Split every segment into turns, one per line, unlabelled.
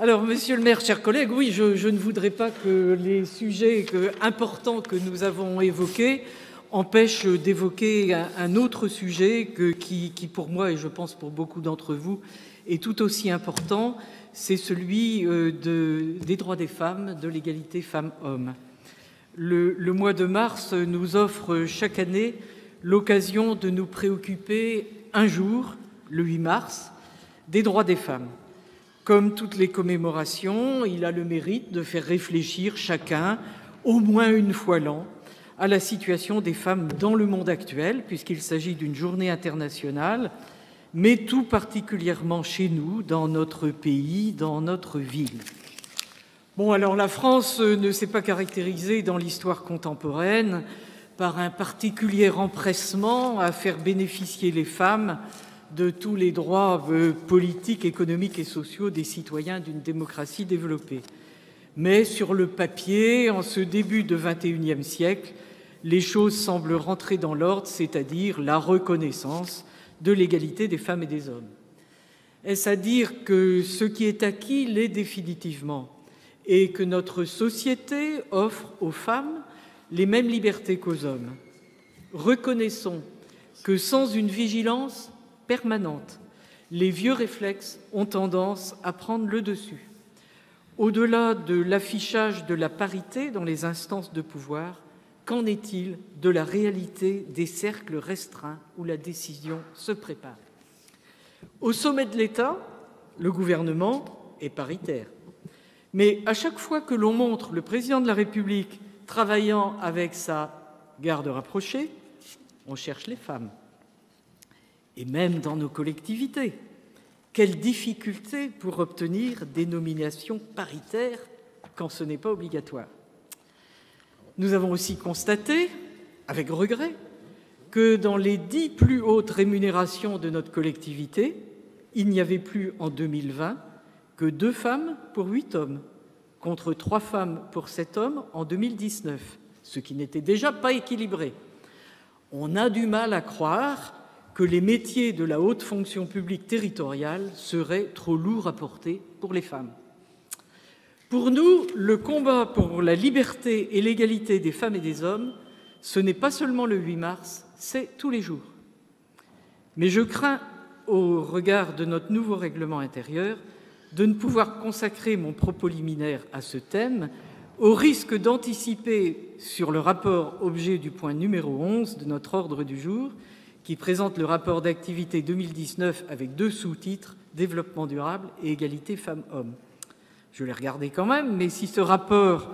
Alors, monsieur le maire, chers collègues, oui, je ne voudrais pas que les sujets importants que nous avons évoqués empêchent d'évoquer un autre sujet qui, pour moi, et je pense pour beaucoup d'entre vous, est tout aussi important, c'est celui des droits des femmes, de l'égalité femmes-hommes. Le mois de mars nous offre chaque année l'occasion de nous préoccuper un jour, le 8 mars, des droits des femmes. Comme toutes les commémorations, il a le mérite de faire réfléchir chacun, au moins une fois l'an, à la situation des femmes dans le monde actuel, puisqu'il s'agit d'une journée internationale, mais tout particulièrement chez nous, dans notre pays, dans notre ville. Bon, alors la France ne s'est pas caractérisée dans l'histoire contemporaine par un particulier empressement à faire bénéficier les femmes de tous les droits politiques, économiques et sociaux des citoyens d'une démocratie développée. Mais sur le papier, en ce début de XXIe siècle, les choses semblent rentrer dans l'ordre, c'est-à-dire la reconnaissance de l'égalité des femmes et des hommes. Est-ce à dire que ce qui est acquis l'est définitivement et que notre société offre aux femmes les mêmes libertés qu'aux hommes? Reconnaissons que sans une vigilance permanente, les vieux réflexes ont tendance à prendre le dessus. Au-delà de l'affichage de la parité dans les instances de pouvoir, qu'en est-il de la réalité des cercles restreints où la décision se prépare? Au sommet de l'État, le gouvernement est paritaire. Mais à chaque fois que l'on montre le président de la République travaillant avec sa garde rapprochée, on cherche les femmes. Et même dans nos collectivités, quelle difficulté pour obtenir des nominations paritaires quand ce n'est pas obligatoire. Nous avons aussi constaté, avec regret, que dans les 10 plus hautes rémunérations de notre collectivité, il n'y avait plus en 2020 que 2 femmes pour 8 hommes, contre 3 femmes pour 7 hommes en 2019, ce qui n'était déjà pas équilibré. On a du mal à croire que les métiers de la haute fonction publique territoriale seraient trop lourds à porter pour les femmes. Pour nous, le combat pour la liberté et l'égalité des femmes et des hommes, ce n'est pas seulement le 8 mars, c'est tous les jours. Mais je crains, au regard de notre nouveau règlement intérieur, de ne pouvoir consacrer mon propos liminaire à ce thème, au risque d'anticiper sur le rapport objet du point numéro 11 de notre ordre du jour, qui présente le rapport d'activité 2019 avec 2 sous-titres, Développement durable et égalité femmes-hommes. Je l'ai regardé quand même, mais si ce rapport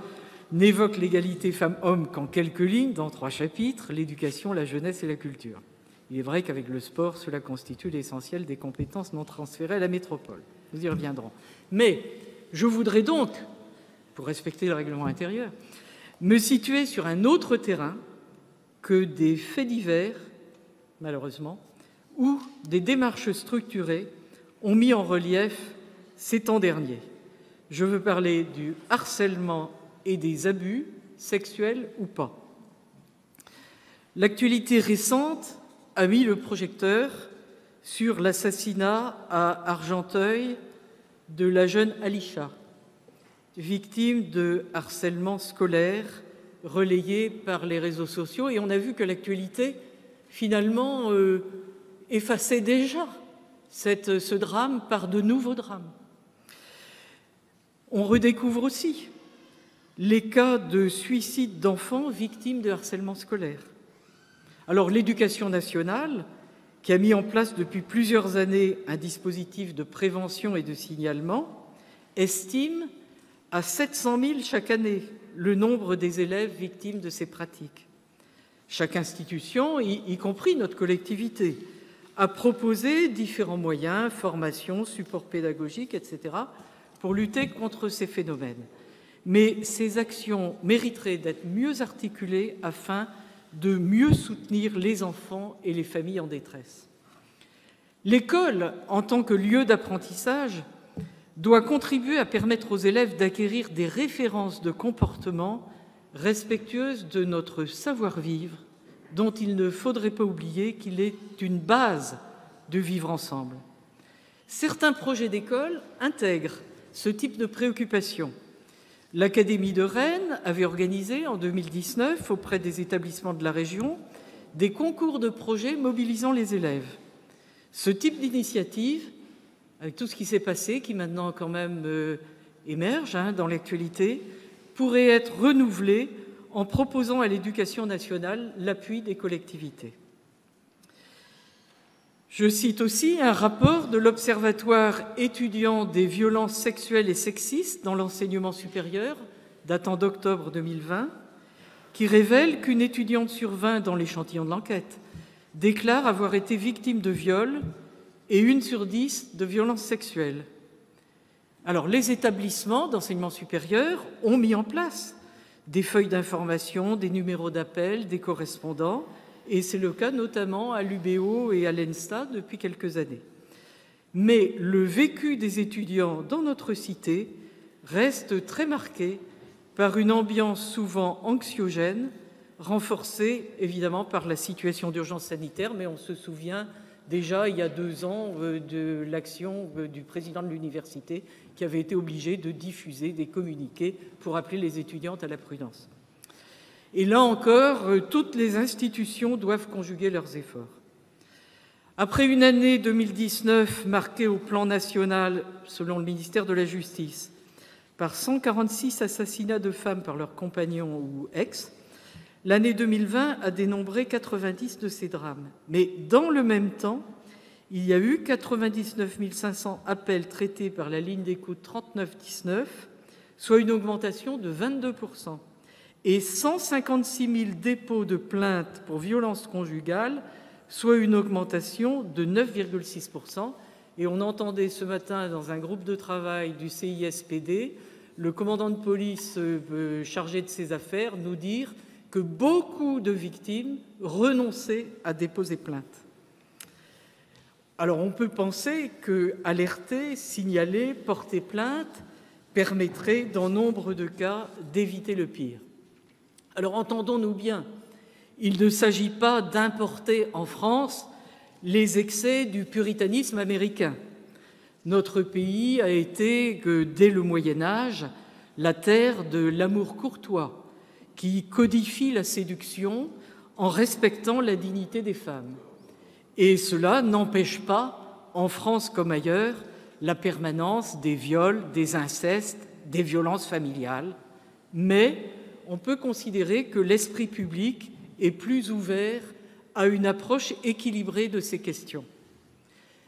n'évoque l'égalité femmes-hommes qu'en quelques lignes, dans 3 chapitres, l'éducation, la jeunesse et la culture. Il est vrai qu'avec le sport, cela constitue l'essentiel des compétences non transférées à la métropole. Nous y reviendrons. Mais je voudrais donc, pour respecter le règlement intérieur, me situer sur un autre terrain que des faits divers, malheureusement, où des démarches structurées ont mis en relief ces temps derniers. Je veux parler du harcèlement et des abus, sexuels ou pas. L'actualité récente a mis le projecteur sur l'assassinat à Argenteuil de la jeune Alisha, victime de harcèlement scolaire relayé par les réseaux sociaux. Et on a vu que l'actualité, finalement, effaçait déjà ce drame par de nouveaux drames. On redécouvre aussi les cas de suicide d'enfants victimes de harcèlement scolaire. Alors l'Éducation nationale, qui a mis en place depuis plusieurs années un dispositif de prévention et de signalement, estime à 700 000 chaque année le nombre des élèves victimes de ces pratiques. Chaque institution, y compris notre collectivité, a proposé différents moyens, formation, support pédagogique, etc., pour lutter contre ces phénomènes. Mais ces actions mériteraient d'être mieux articulées afin de mieux soutenir les enfants et les familles en détresse. L'école, en tant que lieu d'apprentissage, doit contribuer à permettre aux élèves d'acquérir des références de comportement respectueuses de notre savoir-vivre, dont il ne faudrait pas oublier qu'il est une base de vivre ensemble. Certains projets d'école intègrent ce type de préoccupation. L'Académie de Rennes avait organisé en 2019, auprès des établissements de la région, des concours de projets mobilisant les élèves. Ce type d'initiative, avec tout ce qui s'est passé, qui maintenant quand même émerge dans l'actualité, pourrait être renouvelé en proposant à l'Éducation nationale l'appui des collectivités. Je cite aussi un rapport de l'Observatoire étudiant des violences sexuelles et sexistes dans l'enseignement supérieur, datant d'octobre 2020, qui révèle qu'une étudiante sur 20 dans l'échantillon de l'enquête déclare avoir été victime de viol et 1 sur 10 de violences sexuelles. Alors, les établissements d'enseignement supérieur ont mis en place des feuilles d'information, des numéros d'appel, des correspondants, et c'est le cas notamment à l'UBO et à l'ENSTA depuis quelques années. Mais le vécu des étudiants dans notre cité reste très marqué par une ambiance souvent anxiogène, renforcée évidemment par la situation d'urgence sanitaire, mais on se souvient déjà il y a 2 ans de l'action du président de l'université qui avait été obligé de diffuser des communiqués pour appeler les étudiantes à la prudence. Et là encore, toutes les institutions doivent conjuguer leurs efforts. Après une année 2019 marquée au plan national, selon le ministère de la Justice, par 146 assassinats de femmes par leurs compagnons ou ex, l'année 2020 a dénombré 90 de ces drames. Mais dans le même temps, il y a eu 99 500 appels traités par la ligne d'écoute 3919, soit une augmentation de 22%. Et 156 000 dépôts de plaintes pour violences conjugales, soit une augmentation de 9,6%. Et on entendait ce matin dans un groupe de travail du CISPD le commandant de police chargé de ces affaires nous dire que beaucoup de victimes renonçaient à déposer plainte. Alors on peut penser que alerter, signaler, porter plainte permettrait dans nombre de cas d'éviter le pire. Alors entendons-nous bien, il ne s'agit pas d'importer en France les excès du puritanisme américain. Notre pays a été, dès le Moyen-Âge, la terre de l'amour courtois, qui codifie la séduction en respectant la dignité des femmes. Et cela n'empêche pas, en France comme ailleurs, la permanence des viols, des incestes, des violences familiales. Mais on peut considérer que l'esprit public est plus ouvert à une approche équilibrée de ces questions.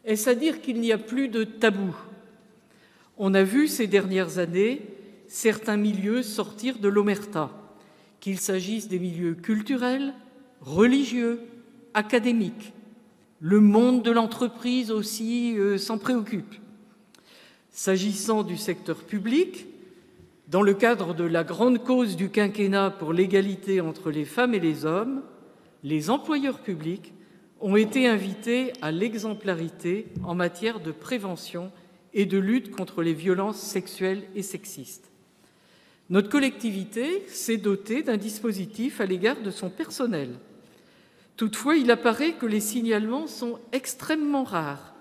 Est-ce à dire qu'il n'y a plus de tabou? On a vu ces dernières années certains milieux sortir de l'omerta, qu'il s'agisse des milieux culturels, religieux, académiques. Le monde de l'entreprise aussi s'en préoccupe. S'agissant du secteur public, dans le cadre de la grande cause du quinquennat pour l'égalité entre les femmes et les hommes, les employeurs publics ont été invités à l'exemplarité en matière de prévention et de lutte contre les violences sexuelles et sexistes. Notre collectivité s'est dotée d'un dispositif à l'égard de son personnel. Toutefois, il apparaît que les signalements sont extrêmement rares.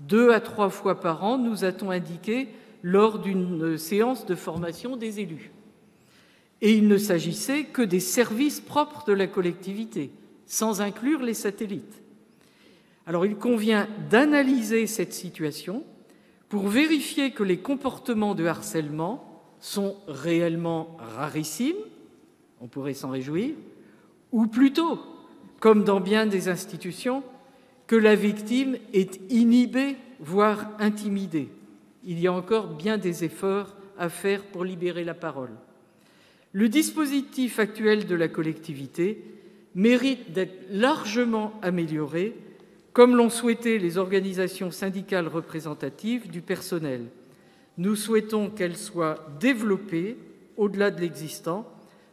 2 à 3 fois par an, nous a-t-on indiqué lors d'une séance de formation des élus. Et il ne s'agissait que des services propres de la collectivité, sans inclure les satellites. Alors il convient d'analyser cette situation pour vérifier que les comportements de harcèlement sont réellement rarissimes, on pourrait s'en réjouir, ou plutôt, comme dans bien des institutions, que la victime est inhibée, voire intimidée. Il y a encore bien des efforts à faire pour libérer la parole. Le dispositif actuel de la collectivité mérite d'être largement amélioré, comme l'ont souhaité les organisations syndicales représentatives du personnel. Nous souhaitons qu'elle soit développée, au-delà de l'existant,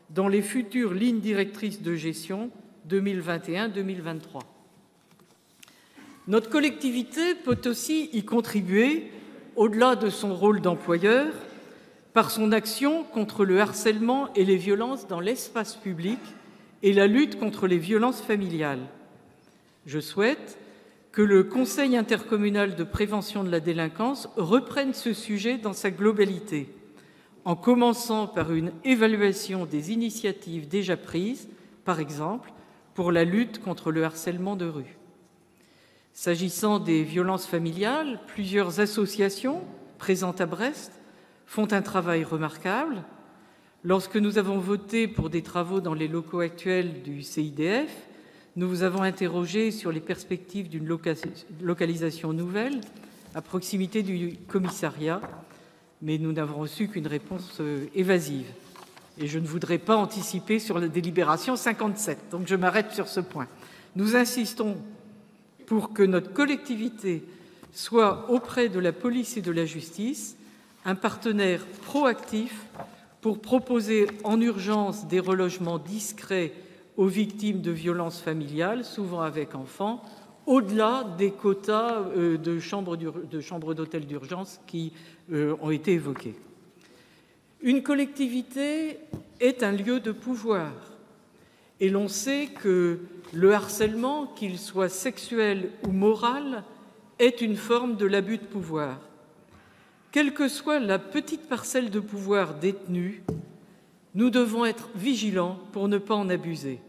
dans les futures lignes directrices de gestion 2021-2023. Notre collectivité peut aussi y contribuer, au-delà de son rôle d'employeur, par son action contre le harcèlement et les violences dans l'espace public et la lutte contre les violences familiales. Je souhaite que le Conseil intercommunal de prévention de la délinquance reprenne ce sujet dans sa globalité, en commençant par une évaluation des initiatives déjà prises, par exemple, pour la lutte contre le harcèlement de rue. S'agissant des violences familiales, plusieurs associations présentes à Brest font un travail remarquable. Lorsque nous avons voté pour des travaux dans les locaux actuels du CIDF, nous vous avons interrogé sur les perspectives d'une localisation nouvelle à proximité du commissariat, mais nous n'avons reçu qu'une réponse évasive. Et je ne voudrais pas anticiper sur la délibération 57, donc je m'arrête sur ce point. Nous insistons pour que notre collectivité soit auprès de la police et de la justice un partenaire proactif pour proposer en urgence des relogements discrets aux victimes de violences familiales, souvent avec enfants, au-delà des quotas de chambres d'hôtel d'urgence qui ont été évoqués. Une collectivité est un lieu de pouvoir et l'on sait que le harcèlement, qu'il soit sexuel ou moral, est une forme de l'abus de pouvoir. Quelle que soit la petite parcelle de pouvoir détenue, nous devons être vigilants pour ne pas en abuser.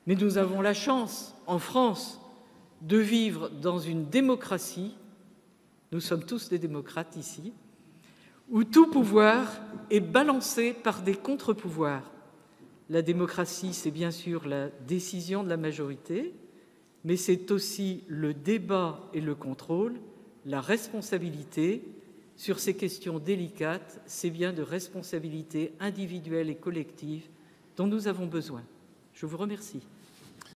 Mais nous avons la chance, en France, de vivre dans une démocratie, nous sommes tous des démocrates ici, où tout pouvoir est balancé par des contre-pouvoirs. La démocratie, c'est bien sûr la décision de la majorité, mais c'est aussi le débat et le contrôle, la responsabilité. Sur ces questions délicates, c'est bien de responsabilité individuelle et collective dont nous avons besoin. Je vous remercie.